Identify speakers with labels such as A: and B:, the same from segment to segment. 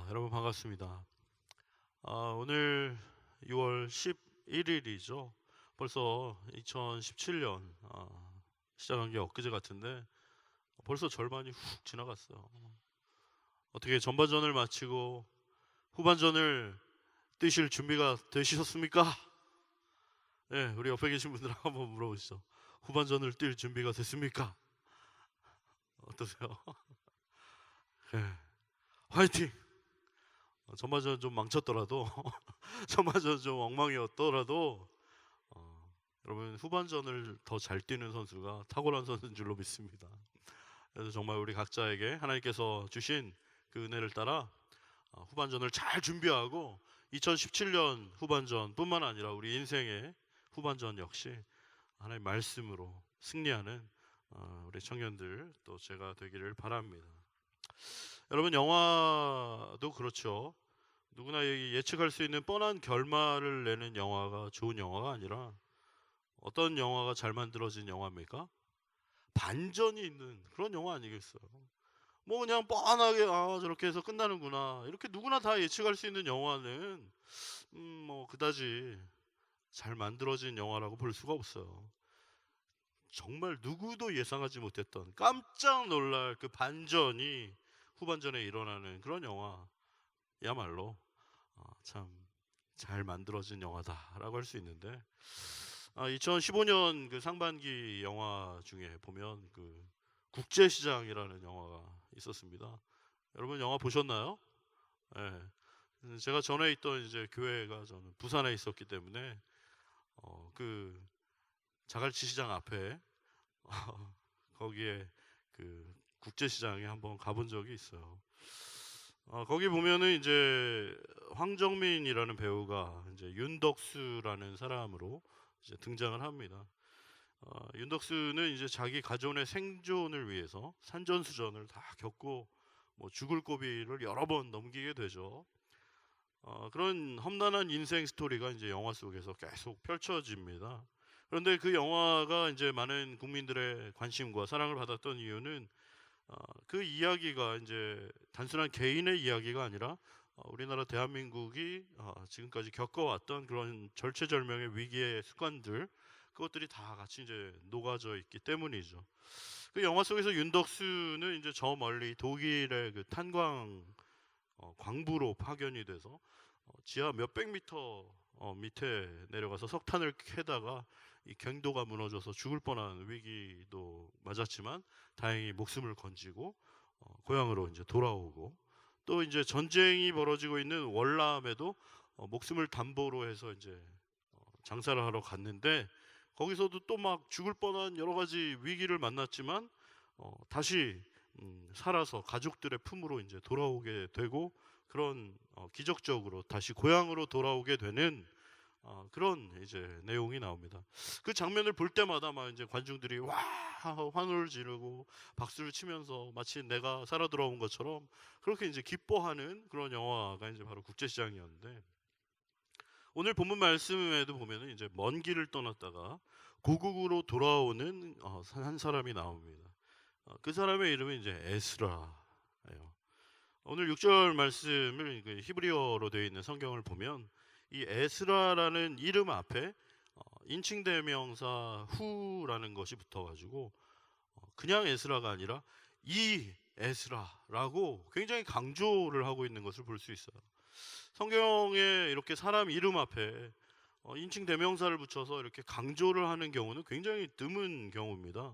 A: 여러분 반갑습니다. 오늘 6월 11일이죠. 벌써 2017년 시작한 게 엊그제 같은데 벌써 절반이 훅 지나갔어요. 어떻게 전반전을 마치고 후반전을 뛰실 준비가 되시셨습니까? 네, 우리 옆에 계신 분들 한번 물어보시죠. 후반전을 뛸 준비가 됐습니까? 어떠세요? 네, 화이팅! 전반전 좀 망쳤더라도 전반전 좀 엉망이었더라도 어, 여러분 후반전을 더 잘 뛰는 선수가 탁월한 선수인 줄로 믿습니다. 그래서 정말 우리 각자에게 하나님께서 주신 그 은혜를 따라 후반전을 잘 준비하고 2017년 후반전뿐만 아니라 우리 인생의 후반전 역시 하나님의 말씀으로 승리하는 우리 청년들 또 제가 되기를 바랍니다. 여러분 영화도 그렇죠. 누구나 예측할 수 있는 뻔한 결말을 내는 영화가 좋은 영화가 아니라 어떤 영화가 잘 만들어진 영화입니까? 반전이 있는 그런 영화 아니겠어요? 뭐 그냥 뻔하게 저렇게 해서 끝나는구나 이렇게 누구나 다 예측할 수 있는 영화는 뭐 그다지 잘 만들어진 영화라고 볼 수가 없어요. 정말 누구도 예상하지 못했던 깜짝 놀랄 그 반전이 후반전에 일어나는 그런 영화야말로 참 잘 만들어진 영화다라고 할 수 있는데 2015년 그 상반기 영화 중에 보면 그 국제시장이라는 영화가 있었습니다. 여러분 영화 보셨나요? 예. 제가 전에 있던 이제 교회가 저는 부산에 있었기 때문에 그 자갈치 시장 앞에 거기에 그 국제시장에 한번 가본 적이 있어요. 거기 보면은 이제 황정민이라는 배우가 이제 윤덕수라는 사람으로 이제 등장을 합니다. 윤덕수는 이제 자기 가족의 생존을 위해서 산전수전을 다 겪고 뭐 죽을 고비를 여러 번 넘기게 되죠. 그런 험난한 인생 스토리가 이제 영화 속에서 계속 펼쳐집니다. 그런데 그 영화가 이제 많은 국민들의 관심과 사랑을 받았던 이유는 그 이야기가 이제 단순한 개인의 이야기가 아니라 우리나라 대한민국이 지금까지 겪어왔던 그런 절체절명의 위기의 습관들 그것들이 다 같이 이제 녹아져 있기 때문이죠. 그 영화 속에서 윤덕수는 이제 저 멀리 독일의 그 탄광 광부로 파견이 돼서 지하 몇백 미터 밑에 내려가서 석탄을 캐다가 이 경도가 무너져서 죽을 뻔한 위기도 맞았지만 다행히 목숨을 건지고 고향으로 이제 돌아오고 또 이제 전쟁이 벌어지고 있는 월남에도 목숨을 담보로 해서 이제 장사를 하러 갔는데 거기서도 또 막 죽을 뻔한 여러 가지 위기를 만났지만 다시 살아서 가족들의 품으로 이제 돌아오게 되고 그런 기적적으로 다시 고향으로 돌아오게 되는 그런 이제 내용이 나옵니다. 그 장면을 볼 때마다 막 이제 관중들이 와 환호를 지르고 박수를 치면서 마치 내가 살아 돌아온 것처럼 그렇게 이제 기뻐하는 그런 영화가 이제 바로 국제시장이었는데 오늘 본문 말씀에도 보면은 이제 먼 길을 떠났다가 고국으로 돌아오는 한 사람이 나옵니다. 그 사람의 이름은 이제 에스라예요. 오늘 6절 말씀을 그 히브리어로 되어 있는 성경을 보면 이 에스라라는 이름 앞에 인칭 대명사 후라는 것이 붙어가지고 그냥 에스라가 아니라 이 에스라라고 굉장히 강조를 하고 있는 것을 볼 수 있어요. 성경에 이렇게 사람 이름 앞에 인칭 대명사를 붙여서 이렇게 강조를 하는 경우는 굉장히 드문 경우입니다.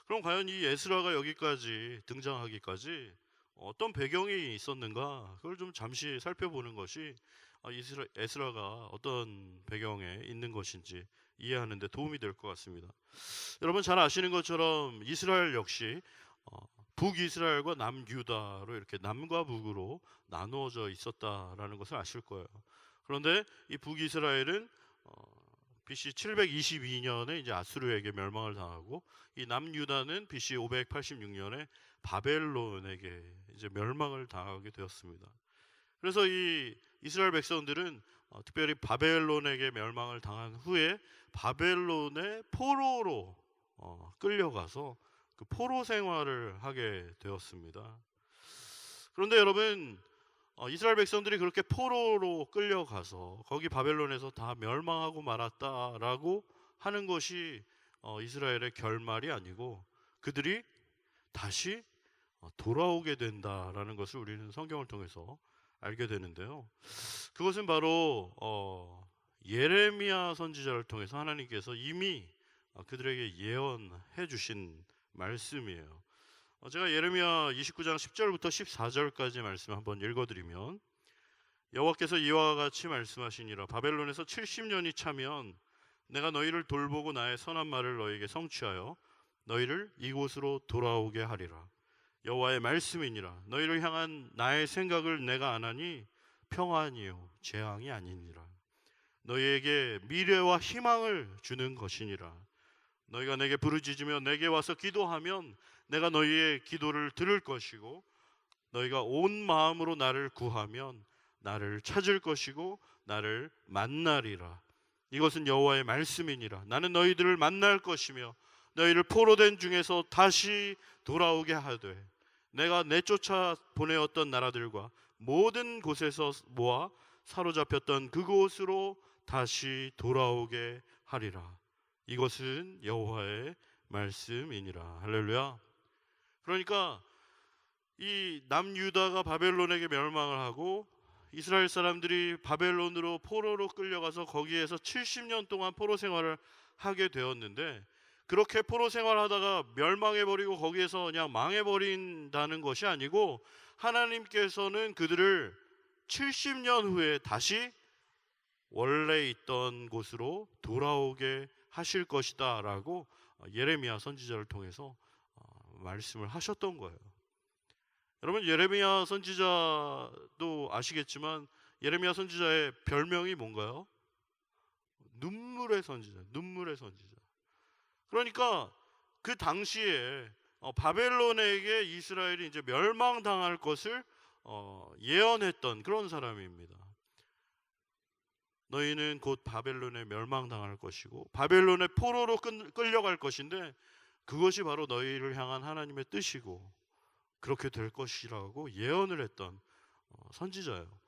A: 그럼 과연 이 에스라가 여기까지 등장하기까지 어떤 배경이 있었는가? 그걸 좀 잠시 살펴보는 것이 에스라가 어떤 배경에 있는 것인지 이해하는 데 도움이 될 것 같습니다. 여러분 잘 아시는 것처럼 이스라엘 역시 북이스라엘과 남유다로 이렇게 남과 북으로 나누어져 있었다라는 것을 아실 거예요. 그런데 이 북이스라엘은 BC 722년에 이제 아수르에게 멸망을 당하고 이 남유다는 BC 586년에 바벨론에게 이제 멸망을 당하게 되었습니다. 그래서 이 이스라엘 백성들은 특별히 바벨론에게 멸망을 당한 후에 바벨론의 포로로 끌려가서 그 포로 생활을 하게 되었습니다. 그런데 여러분 이스라엘 백성들이 그렇게 포로로 끌려가서 거기 바벨론에서 다 멸망하고 말았다라고 하는 것이 이스라엘의 결말이 아니고 그들이 다시 돌아오게 된다라는 것을 우리는 성경을 통해서 알게 되는데요. 그것은 바로 예레미야 선지자를 통해서 하나님께서 이미 그들에게 예언해 주신 말씀이에요. 제가 예레미야 29장 10절부터 14절까지 말씀 한번 읽어드리면, 여호와께서 이와 같이 말씀하시니라. 바벨론에서 70년이 차면 내가 너희를 돌보고 나의 선한 말을 너희에게 성취하여 너희를 이곳으로 돌아오게 하리라. 여호와의 말씀이니라. 너희를 향한 나의 생각을 내가 아나니 평안이요 재앙이 아니니라. 너희에게 미래와 희망을 주는 것이니라. 너희가 내게 부르짖으며 내게 와서 기도하면 내가 너희의 기도를 들을 것이고, 너희가 온 마음으로 나를 구하면 나를 찾을 것이고 나를 만나리라. 이것은 여호와의 말씀이니라. 나는 너희들을 만날 것이며 너희를 포로된 중에서 다시 돌아오게 하되 내가 내쫓아 보내었던 나라들과 모든 곳에서 모아 사로잡혔던 그곳으로 다시 돌아오게 하리라. 이것은 여호와의 말씀이니라. 할렐루야. 그러니까 이 남유다가 바벨론에게 멸망을 하고 이스라엘 사람들이 바벨론으로 포로로 끌려가서 거기에서 70년 동안 포로 생활을 하게 되었는데, 그렇게 포로 생활하다가 멸망해버리고 거기에서 그냥 망해버린다는 것이 아니고 하나님께서는 그들을 70년 후에 다시 원래 있던 곳으로 돌아오게 하실 것이다 라고 예레미야 선지자를 통해서 말씀을 하셨던 거예요. 여러분, 예레미야 선지자도 아시겠지만 예레미야 선지자의 별명이 뭔가요? 눈물의 선지자, 눈물의 선지자. 그러니까 그 당시에 바벨론에게 이스라엘이 이제 멸망당할 것을 예언했던 그런 사람입니다. 너희는 곧 바벨론에 멸망당할 것이고 바벨론의 포로로 끌려갈 것인데 그것이 바로 너희를 향한 하나님의 뜻이고 그렇게 될 것이라고 예언을 했던 선지자예요.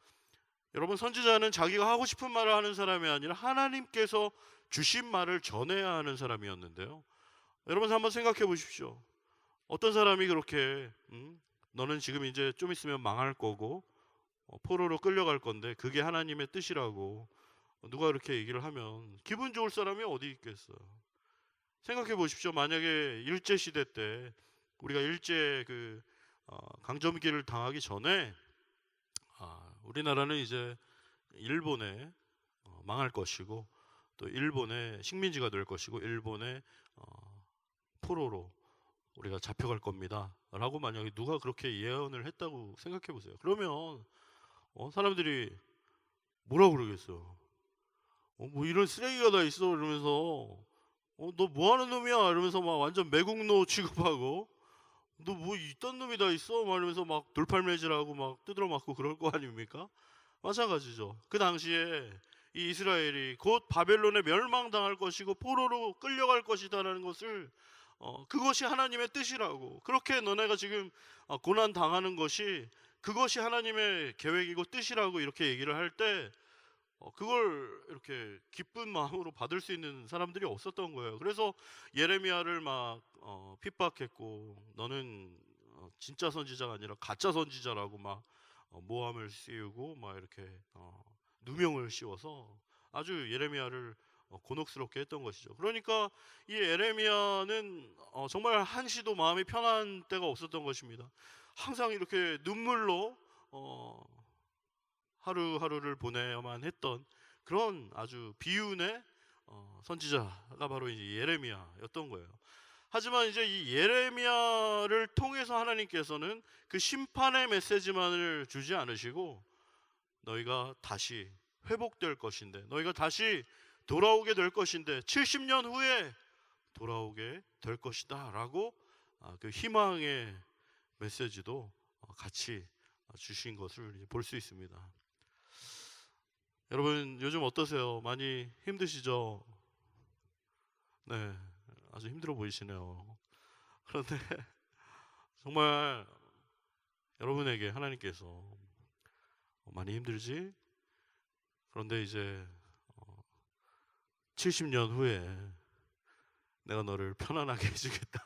A: 여러분, 선지자는 자기가 하고 싶은 말을 하는 사람이 아니라 하나님께서 주신 말을 전해야 하는 사람이었는데요. 여러분 한번 생각해 보십시오. 어떤 사람이 그렇게 너는 지금 이제 좀 있으면 망할 거고 포로로 끌려갈 건데 그게 하나님의 뜻이라고 누가 이렇게 얘기를 하면 기분 좋을 사람이 어디 있겠어요. 생각해 보십시오. 만약에 일제 시대 때 우리가 일제 강점기를 당하기 전에 우리나라는 이제 일본에 망할 것이고 또 일본의 식민지가 될 것이고 일본의 포로로 우리가 잡혀갈 겁니다 라고 만약에 누가 그렇게 예언을 했다고 생각해 보세요. 그러면 사람들이 뭐라 그러겠어요. 뭐 이런 쓰레기가 다 있어 이러면서 너 뭐 하는 놈이야 이러면서 막 완전 매국노 취급하고 너 뭐 이딴 놈이 다 있어 막 이러면서 막 돌팔매질하고 막 두드러 맞고 그럴 거 아닙니까? 마찬가지죠. 그 당시에 이 이스라엘이 곧 바벨론에 멸망당할 것이고 포로로 끌려갈 것이다라는 것을 그것이 하나님의 뜻이라고, 그렇게 너네가 지금 고난 당하는 것이 그것이 하나님의 계획이고 뜻이라고 이렇게 얘기를 할 때 그걸 이렇게 기쁜 마음으로 받을 수 있는 사람들이 없었던 거예요. 그래서 예레미야를 막 핍박했고 너는 진짜 선지자가 아니라 가짜 선지자라고 막 모함을 씌우고 막 이렇게 누명을 씌워서 아주 예레미야를 곤혹스럽게 했던 것이죠. 그러니까 이 예레미야는 정말 한시도 마음이 편한 때가 없었던 것입니다. 항상 이렇게 눈물로 하루하루를 보내야만 했던 그런 아주 비운의 선지자가 바로 이제 예레미야였던 거예요. 하지만 이제 이 예레미야를 통해서 하나님께서는 그 심판의 메시지만을 주지 않으시고 너희가 다시 회복될 것인데 너희가 다시 돌아오게 될 것인데 70년 후에 돌아오게 될 것이다 라고 그 희망의 메시지도 같이 주신 것을 볼 수 있습니다. 여러분 요즘 어떠세요? 많이 힘드시죠? 네, 아주 힘들어 보이시네요. 그런데 정말 여러분에게 하나님께서 많이 힘들지? 그런데 이제 70년 후에 내가 너를 편안하게 해주겠다.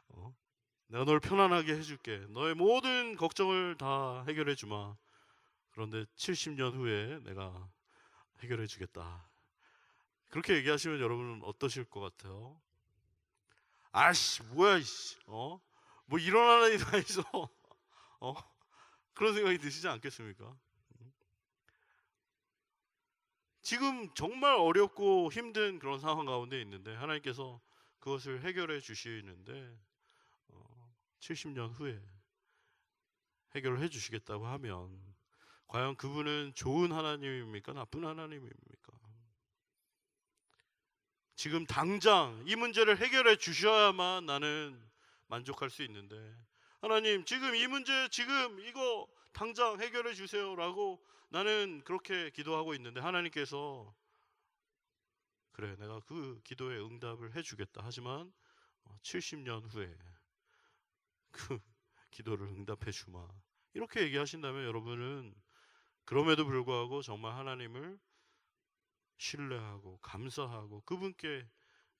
A: 어? 내가 널 편안하게 해줄게. 너의 모든 걱정을 다 해결해 주마. 그런데 70년 후에 내가 해결해 주겠다. 그렇게 얘기하시면 여러분은 어떠실 것 같아요? 아씨, 뭐야, 이씨. 뭐 일어나는 일이 다 있어. 어? 그런 생각이 드시지 않겠습니까? 지금 정말 어렵고 힘든 그런 상황 가운데 있는데 하나님께서 그것을 해결해 주시는데 70년 후에 해결을 해 주시겠다고 하면 과연 그분은 좋은 하나님입니까? 나쁜 하나님입니까? 지금 당장 이 문제를 해결해 주셔야만 나는 만족할 수 있는데, 하나님 지금 이 문제 지금 이거 당장 해결해 주세요라고 나는 그렇게 기도하고 있는데 하나님께서 그래 내가 그 기도에 응답을 해주겠다 하지만 70년 후에 그 기도를 응답해 주마, 이렇게 얘기하신다면 여러분은 그럼에도 불구하고 정말 하나님을 신뢰하고 감사하고 그분께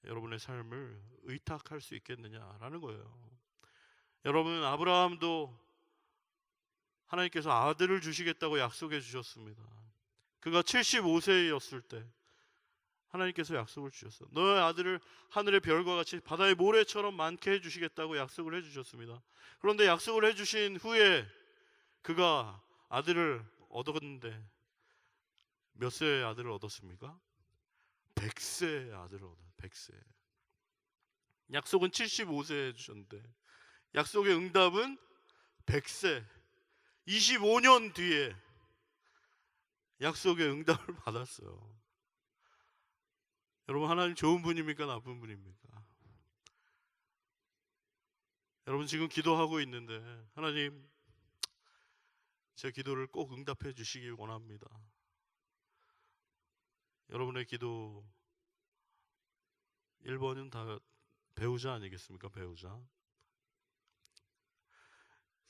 A: 여러분의 삶을 의탁할 수 있겠느냐라는 거예요. 여러분, 아브라함도 하나님께서 아들을 주시겠다고 약속해 주셨습니다. 그가 75세였을 때 하나님께서 약속을 주셨어요. 너의 아들을 하늘의 별과 같이 바다의 모래처럼 많게 해주시겠다고 약속을 해주셨습니다. 그런데 약속을 해주신 후에 그가 아들을 얻었는데 몇 세의 아들을 얻었습니까? 100세의 아들을 얻었어요. 100세. 약속은 75세에 해주셨는데 약속의 응답은 100세, 25년 뒤에 약속의 응답을 받았어요. 여러분, 하나님 좋은 분입니까? 나쁜 분입니까? 여러분 지금 기도하고 있는데 하나님 제 기도를 꼭 응답해 주시기 원합니다. 여러분의 기도 1번은 다 배우자 아니겠습니까? 배우자.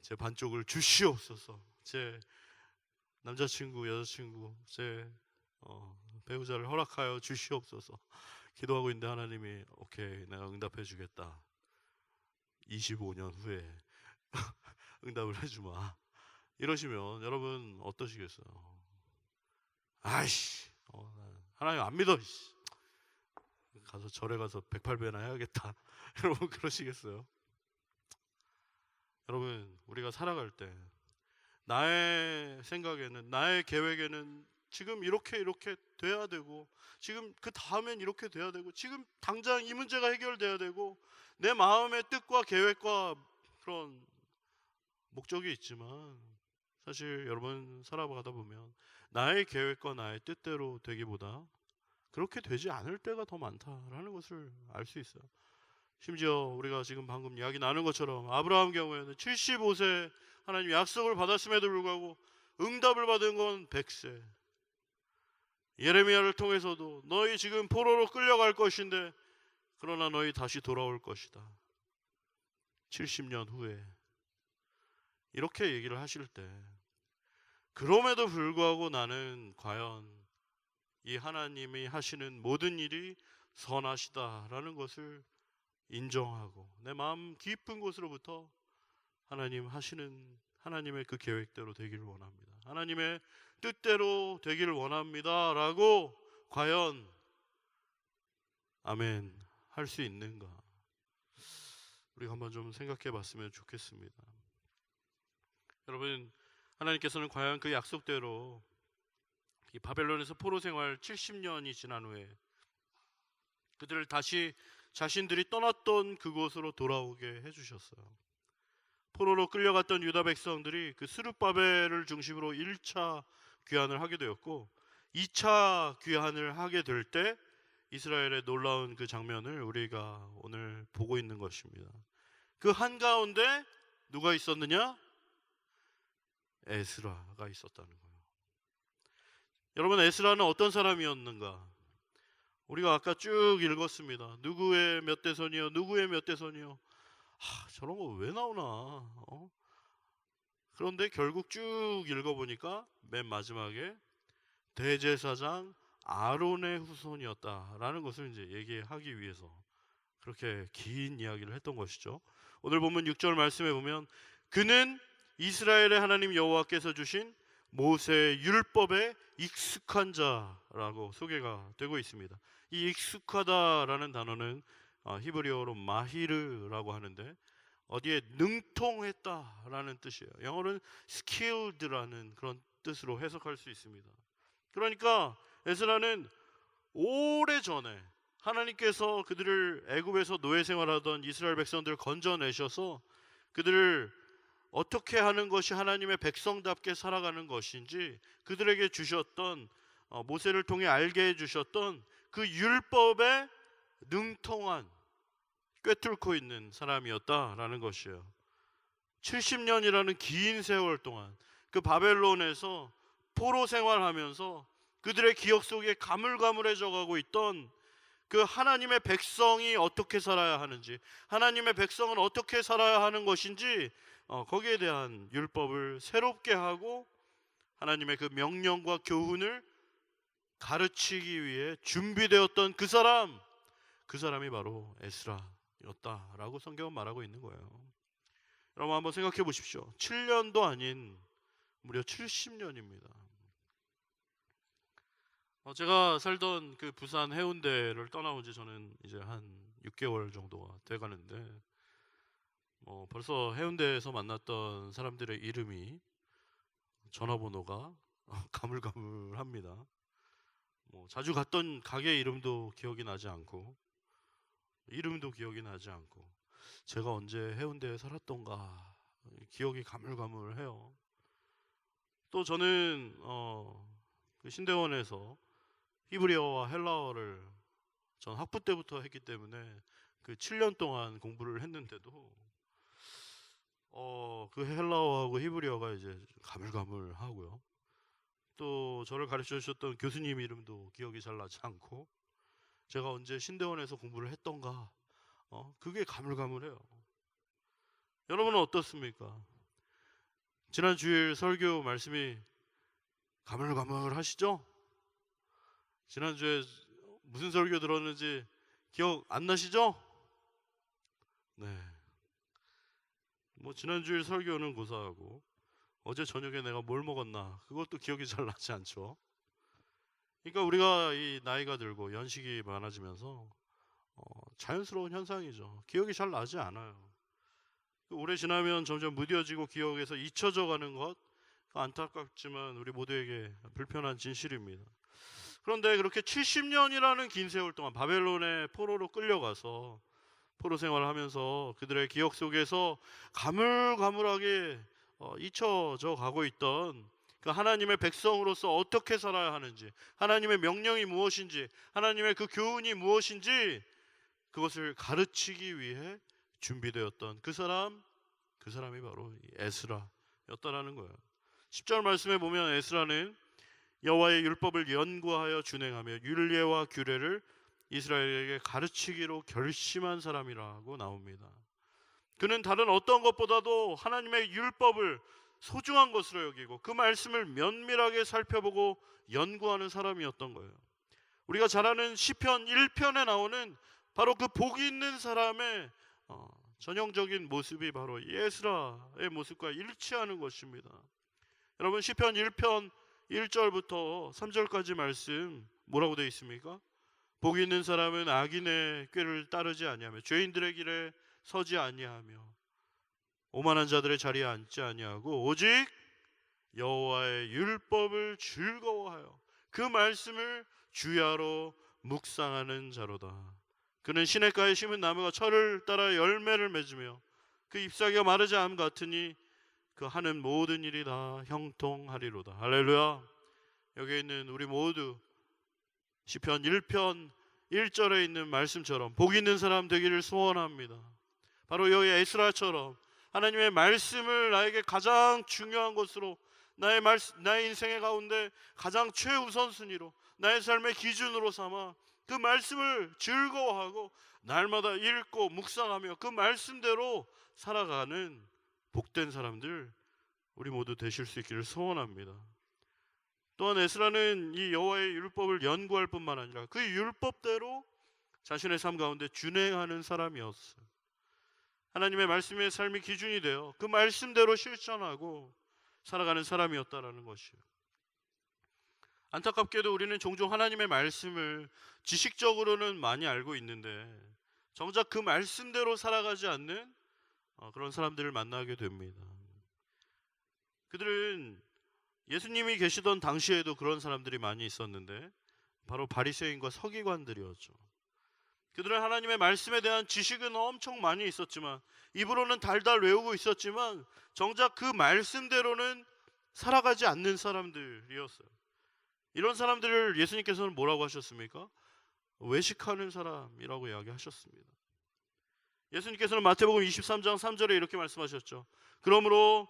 A: 제 반쪽을 주시옵소서. 제 남자친구, 여자친구, 제 배우자를 허락하여 주시옵소서. 기도하고 있는데 하나님이 오케이 내가 응답해 주겠다. 25년 후에 응답을 해주마. 이러시면 여러분 어떠시겠어요? 아이씨, 하나님 안 믿어. 가서 절에 가서 108배나 해야겠다. 여러분 그러시겠어요? 여러분 우리가 살아갈 때 나의 생각에는 나의 계획에는 지금 이렇게 돼야 되고 지금 그 다음엔 이렇게 돼야 되고 지금 당장 이 문제가 해결돼야 되고 내 마음의 뜻과 계획과 그런 목적이 있지만 사실 여러분 살아가다 보면 나의 계획과 나의 뜻대로 되기보다 그렇게 되지 않을 때가 더 많다라는 것을 알 수 있어요. 심지어 우리가 지금 방금 이야기 나눈 것처럼 아브라함 경우에는 75세 하나님 약속을 받았음에도 불구하고 응답을 받은 건 100세. 예레미야를 통해서도 너희 지금 포로로 끌려갈 것인데 그러나 너희 다시 돌아올 것이다. 70년 후에 이렇게 얘기를 하실 때 그럼에도 불구하고 나는 과연 이 하나님이 하시는 모든 일이 선하시다라는 것을 인정하고 내 마음 깊은 곳으로부터 하나님 하시는 하나님의 그 계획대로 되기를 원합니다. 하나님의 뜻대로 되기를 원합니다 라고 과연 아멘 할 수 있는가, 우리가 한번 좀 생각해 봤으면 좋겠습니다. 여러분, 하나님께서는 과연 그 약속대로 이 바벨론에서 포로 생활 70년이 지난 후에 그들을 다시 자신들이 떠났던 그곳으로 돌아오게 해주셨어요. 포로로 끌려갔던 유다 백성들이 그 스룹바벨을 중심으로 1차 귀환을 하게 되었고 2차 귀환을 하게 될 때 이스라엘의 놀라운 그 장면을 우리가 오늘 보고 있는 것입니다. 그 한가운데 누가 있었느냐? 에스라가 있었다는 거예요. 여러분, 에스라는 어떤 사람이었는가? 우리가 아까 쭉 읽었습니다. 누구의 몇 대손이요, 누구의 몇 대손이요. 저런 거 왜 나오나? 그런데 결국 쭉 읽어보니까 맨 마지막에 대제사장 아론의 후손이었다라는 것을 이제 얘기하기 위해서 그렇게 긴 이야기를 했던 것이죠. 오늘 본문 6절 말씀에 보면 그는 이스라엘의 하나님 여호와께서 주신 모세의 율법에 익숙한 자라고 소개가 되고 있습니다. 이 익숙하다라는 단어는 히브리어로 마히르라고 하는데 어디에 능통했다라는 뜻이에요. 영어로는 skilled라는 그런 뜻으로 해석할 수 있습니다. 그러니까 에스라는 오래전에 하나님께서 그들을 애굽에서 노예 생활하던 이스라엘 백성들을 건져내셔서 그들을 어떻게 하는 것이 하나님의 백성답게 살아가는 것인지 그들에게 주셨던 모세를 통해 알게 해주셨던 그 율법에 능통한 꿰뚫고 있는 사람이었다라는 것이에요. 70년이라는 긴 세월 동안 그 바벨론에서 포로 생활하면서 그들의 기억 속에 가물가물해져 가고 있던 그 하나님의 백성이 어떻게 살아야 하는지, 하나님의 백성은 어떻게 살아야 하는 것인지 거기에 대한 율법을 새롭게 하고 하나님의 그 명령과 교훈을 가르치기 위해 준비되었던 그 사람이 바로 에스라였다라고 성경은 말하고 있는 거예요. 여러분 한번 생각해 보십시오. 7년도 아닌 무려 70년입니다. 제가 살던 그 부산 해운대를 떠나온 지 저는 이제 한 6개월 정도가 돼 가는데 벌써 해운대에서 만났던 사람들의 이름이 전화번호가 가물가물합니다. 자주 갔던 가게 이름도 기억이 나지 않고 이름도 기억이 나지 않고 제가 언제 해운대에 살았던가 기억이 가물가물해요. 또 저는 그 신대원에서 히브리어와 헬라어를 전 학부 때부터 했기 때문에 그 7년 동안 공부를 했는데도 그 헬라어하고 히브리어가 이제 가물가물하고요. 또 저를 가르쳐 주셨던 교수님 이름도 기억이 잘 나지 않고 제가 언제 신대원에서 공부를 했던가 그게 가물가물해요. 여러분은 어떻습니까? 지난 주일 설교 말씀이 가물가물하시죠? 지난주에 무슨 설교 들었는지 기억 안 나시죠? 네. 지난주일 설교는 고사하고 어제 저녁에 내가 뭘 먹었나 그것도 기억이 잘 나지 않죠. 그러니까 우리가 이 나이가 들고 연식이 많아지면서 자연스러운 현상이죠. 기억이 잘 나지 않아요. 오래 지나면 점점 무뎌지고 기억에서 잊혀져 가는 것 안타깝지만 우리 모두에게 불편한 진실입니다. 그런데 그렇게 70년이라는 긴 세월 동안 바벨론의 포로로 끌려가서 포로 생활을 하면서 그들의 기억 속에서 가물가물하게 잊혀져 가고 있던 그 하나님의 백성으로서 어떻게 살아야 하는지, 하나님의 명령이 무엇인지, 하나님의 그 교훈이 무엇인지 그것을 가르치기 위해 준비되었던 그 사람이 바로 에스라였다라는 거예요. 10절 말씀에 보면 에스라는 여호와의 율법을 연구하여 준행하며 율례와 규례를 이스라엘에게 가르치기로 결심한 사람이라고 나옵니다. 그는 다른 어떤 것보다도 하나님의 율법을 소중한 것으로 여기고 그 말씀을 면밀하게 살펴보고 연구하는 사람이었던 거예요. 우리가 잘 아는 시편 1편에 나오는 바로 그 복이 있는 사람의 전형적인 모습이 바로 에스라의 모습과 일치하는 것입니다. 여러분 시편 1편 1절부터 3절까지 말씀 뭐라고 되어 있습니까? 복이 있는 사람은 악인의 꾀를 따르지 아니하며 죄인들의 길에 서지 아니하며 오만한 자들의 자리에 앉지 아니하고 오직 여호와의 율법을 즐거워하여 그 말씀을 주야로 묵상하는 자로다. 그는 시냇가에 심은 나무가 철을 따라 열매를 맺으며 그 잎사귀가 마르지 않음 같으니 그 하는 모든 일이 다 형통하리로다. 할렐루야. 여기 있는 우리 모두 시편 1편 1절에 있는 말씀처럼 복 있는 사람 되기를 소원합니다. 바로 여기 에스라처럼 하나님의 말씀을 나에게 가장 중요한 것으로 나의 인생의 가운데 가장 최우선순위로 나의 삶의 기준으로 삼아 그 말씀을 즐거워하고 날마다 읽고 묵상하며 그 말씀대로 살아가는 복된 사람들 우리 모두 되실 수 있기를 소원합니다. 또한 에스라는 이 여호와의 율법을 연구할 뿐만 아니라 그 율법대로 자신의 삶 가운데 준행하는 사람이었어요. 하나님의 말씀의 삶이 기준이 되어 그 말씀대로 실천하고 살아가는 사람이었다라는 것이에요. 안타깝게도 우리는 종종 하나님의 말씀을 지식적으로는 많이 알고 있는데 정작 그 말씀대로 살아가지 않는 그런 사람들을 만나게 됩니다. 그들은 예수님이 계시던 당시에도 그런 사람들이 많이 있었는데 바로 바리새인과 서기관들이었죠. 그들은 하나님의 말씀에 대한 지식은 엄청 많이 있었지만 입으로는 달달 외우고 있었지만 정작 그 말씀대로는 살아가지 않는 사람들이었어요. 이런 사람들을 예수님께서는 뭐라고 하셨습니까? 외식하는 사람이라고 이야기하셨습니다. 예수님께서는 마태복음 23장 3절에 이렇게 말씀하셨죠. 그러므로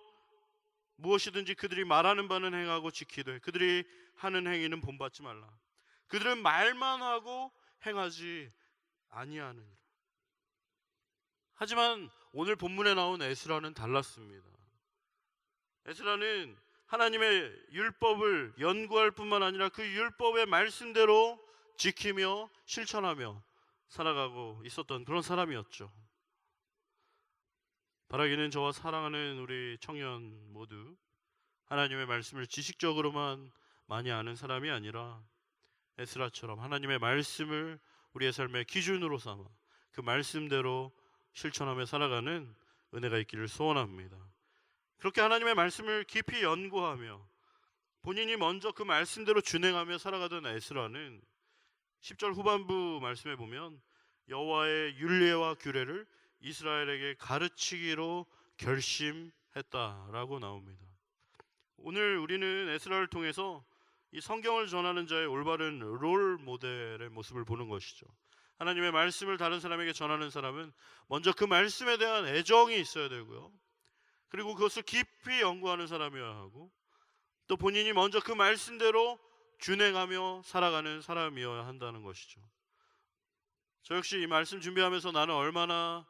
A: 무엇이든지 그들이 말하는 바는 행하고 지키되 그들이 하는 행위는 본받지 말라. 그들은 말만 하고 행하지 아니하느니라. 하지만 오늘 본문에 나온 에스라는 달랐습니다. 에스라는 하나님의 율법을 연구할 뿐만 아니라 그 율법의 말씀대로 지키며 실천하며 살아가고 있었던 그런 사람이었죠. 바라기는 저와 사랑하는 우리 청년 모두 하나님의 말씀을 지식적으로만 많이 아는 사람이 아니라 에스라처럼 하나님의 말씀을 우리의 삶의 기준으로 삼아 그 말씀대로 실천하며 살아가는 은혜가 있기를 소원합니다. 그렇게 하나님의 말씀을 깊이 연구하며 본인이 먼저 그 말씀대로 준행하며 살아가던 에스라는 10절 후반부 말씀에 보면 여호와의 율례와 규례를 이스라엘에게 가르치기로 결심했다라고 나옵니다. 오늘 우리는 에스라를 통해서 이 성경을 전하는 자의 올바른 롤 모델의 모습을 보는 것이죠. 하나님의 말씀을 다른 사람에게 전하는 사람은 먼저 그 말씀에 대한 애정이 있어야 되고요. 그리고 그것을 깊이 연구하는 사람이어야 하고 또 본인이 먼저 그 말씀대로 준행하며 살아가는 사람이어야 한다는 것이죠. 저 역시 이 말씀 준비하면서 나는 얼마나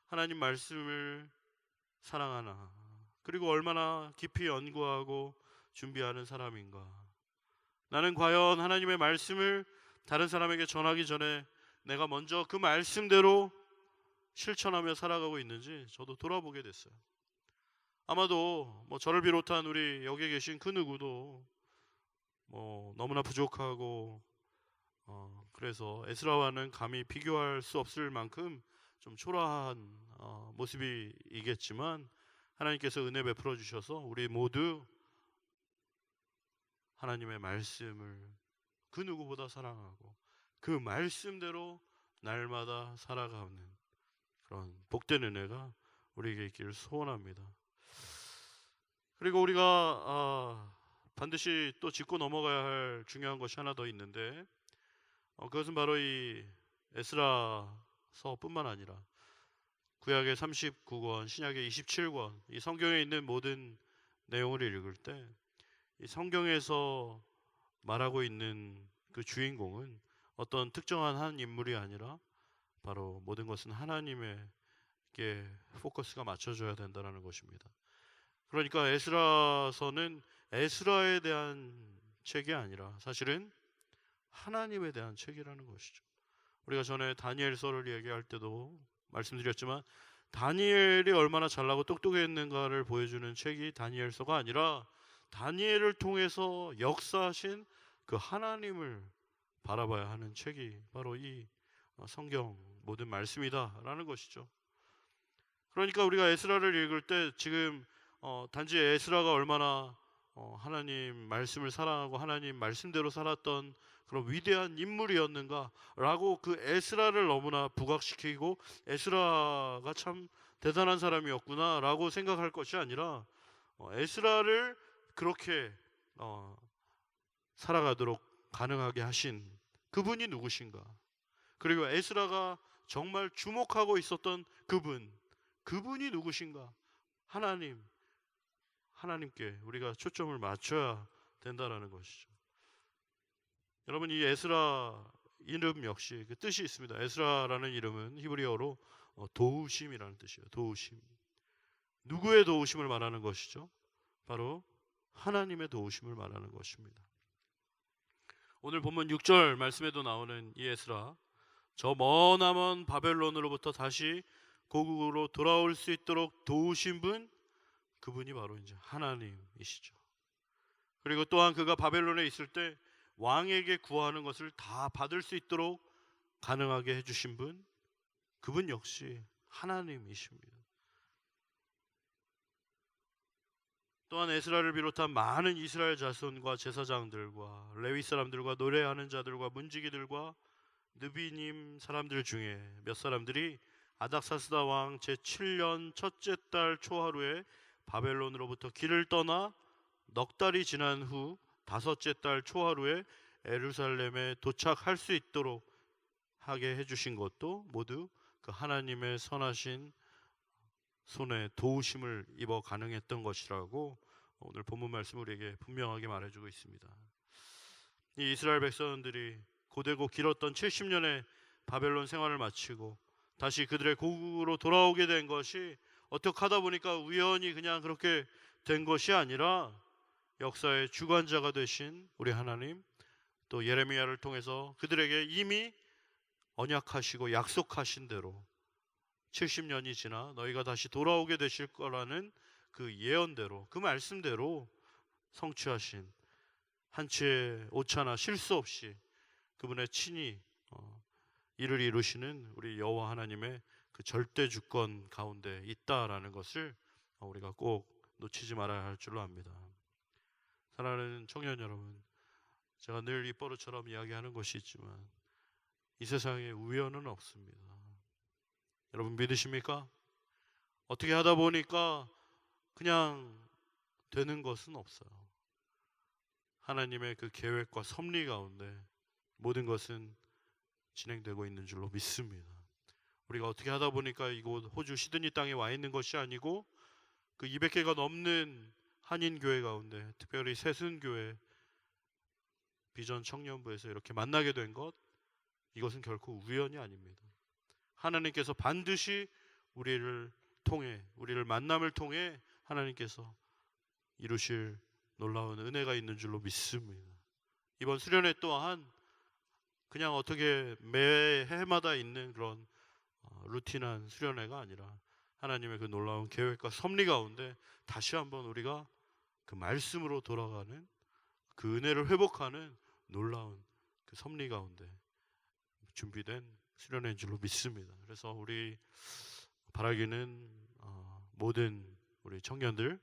A: 하나님 말씀을 사랑하나, 그리고 얼마나 깊이 연구하고 준비하는 사람인가. 나는 과연 하나님의 말씀을 다른 사람에게 전하기 전에 내가 먼저 그 말씀대로 실천하며 살아가고 있는지 저도 돌아보게 됐어요. 아마도 저를 비롯한 우리 여기 계신 그 누구도 너무나 부족하고 그래서 에스라와는 감히 비교할 수 없을 만큼 좀 초라한 모습이겠지만 하나님께서 은혜 베풀어 주셔서 우리 모두 하나님의 말씀을 그 누구보다 사랑하고 그 말씀대로 날마다 살아가는 그런 복된 은혜가 우리에게 있기를 소원합니다. 그리고 우리가 반드시 또 짚고 넘어가야 할 중요한 것이 하나 더 있는데 그것은 바로 이 에스라서뿐만 아니라 구약의 39권, 신약의 27권, 이 성경에 있는 모든 내용을 읽을 때 이 성경에서 말하고 있는 그 주인공은 어떤 특정한 한 인물이 아니라 바로 모든 것은 하나님에게 포커스가 맞춰져야 된다는 것입니다. 그러니까 에스라서는 에스라에 대한 책이 아니라 사실은 하나님에 대한 책이라는 것이죠. 우리가 전에 다니엘서를 얘기할 때도 말씀드렸지만 다니엘이 얼마나 잘나고 똑똑했는가를 보여주는 책이 다니엘서가 아니라 다니엘을 통해서 역사하신 그 하나님을 바라봐야 하는 책이 바로 이 성경 모든 말씀이다라는 것이죠. 그러니까 우리가 에스라를 읽을 때 지금 단지 에스라가 얼마나 하나님 말씀을 사랑하고 하나님 말씀대로 살았던 그런 위대한 인물이었는가라고 그 에스라를 너무나 부각시키고 에스라가 참 대단한 사람이었구나라고 생각할 것이 아니라 에스라를 그렇게 살아가도록 가능하게 하신 그분이 누구신가? 그리고 에스라가 정말 주목하고 있었던 그분이 누구신가? 하나님께 우리가 초점을 맞춰야 된다라는 것이죠. 여러분, 이 에스라 이름 역시 그 뜻이 있습니다. 에스라라는 이름은 히브리어로 도우심이라는 뜻이에요. 도우심. 누구의 도우심을 말하는 것이죠? 바로 하나님의 도우심을 말하는 것입니다. 오늘 본문 6절 말씀에도 나오는 이 에스라, 저 머나먼 바벨론으로부터 다시 고국으로 돌아올 수 있도록 도우신 분, 그분이 바로 이제 하나님이시죠. 그리고 또한 그가 바벨론에 있을 때 왕에게 구하는 것을 다 받을 수 있도록 가능하게 해주신 분, 그분 역시 하나님이십니다. 또한 에스라를 비롯한 많은 이스라엘 자손과 제사장들과 레위 사람들과 노래하는 자들과 문지기들과 느비님 사람들 중에 몇 사람들이 아닥사스다 왕 제7년 첫째 달 초하루에 바벨론으로부터 길을 떠나 넉 달이 지난 후 다섯째 달 초하루에 예루살렘에 도착할 수 있도록 하게 해주신 것도 모두 그 하나님의 선하신 손에 도우심을 입어 가능했던 것이라고 오늘 본문 말씀 우리에게 분명하게 말해주고 있습니다. 이 이스라엘 백성들이 고되고 길었던 70년의 바벨론 생활을 마치고 다시 그들의 고국으로 돌아오게 된 것이 어떻게 하다 보니까 우연히 그냥 그렇게 된 것이 아니라 역사의 주관자가 되신 우리 하나님, 또 예레미야를 통해서 그들에게 이미 언약하시고 약속하신 대로 70년이 지나 너희가 다시 돌아오게 되실 거라는 그 예언대로, 그 말씀대로 성취하신, 한치의 오차나 실수 없이 그분의 친히 이를 이루시는 우리 여호와 하나님의 그 절대 주권 가운데 있다라는 것을 우리가 꼭 놓치지 말아야 할 줄로 압니다. 사랑하는 청년 여러분, 제가 늘 입버릇처럼 이야기하는 것이 있지만 이 세상에 우연은 없습니다. 여러분 믿으십니까? 어떻게 하다 보니까 그냥 되는 것은 없어요. 하나님의 그 계획과 섭리 가운데 모든 것은 진행되고 있는 줄로 믿습니다. 우리가 어떻게 하다 보니까 이곳 호주 시드니 땅에 와 있는 것이 아니고 그 200개가 넘는 한인교회 가운데 특별히 새순교회 비전 청년부에서 이렇게 만나게 된 것, 이것은 결코 우연이 아닙니다. 하나님께서 반드시 우리를 통해, 우리를 만남을 통해 하나님께서 이루실 놀라운 은혜가 있는 줄로 믿습니다. 이번 수련회 또한 그냥 어떻게 매 해마다 있는 그런 루틴한 수련회가 아니라 하나님의 그 놀라운 계획과 섭리 가운데 다시 한번 우리가 그 말씀으로 돌아가는, 그 은혜를 회복하는 놀라운 그 섭리 가운데 준비된 수련회인 줄로 믿습니다. 그래서 우리 바라기는 모든 우리 청년들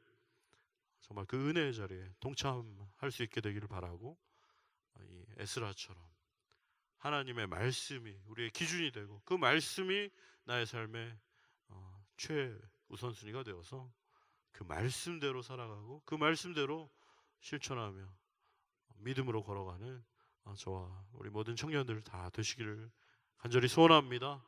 A: 정말 그 은혜의 자리에 동참할 수 있게 되기를 바라고, 이 에스라처럼 하나님의 말씀이 우리의 기준이 되고 그 말씀이 나의 삶의 최우선순위가 되어서 그 말씀대로 살아가고 그 말씀대로 실천하며 믿음으로 걸어가는 저와 우리 모든 청년들 다 되시기를 간절히 소원합니다.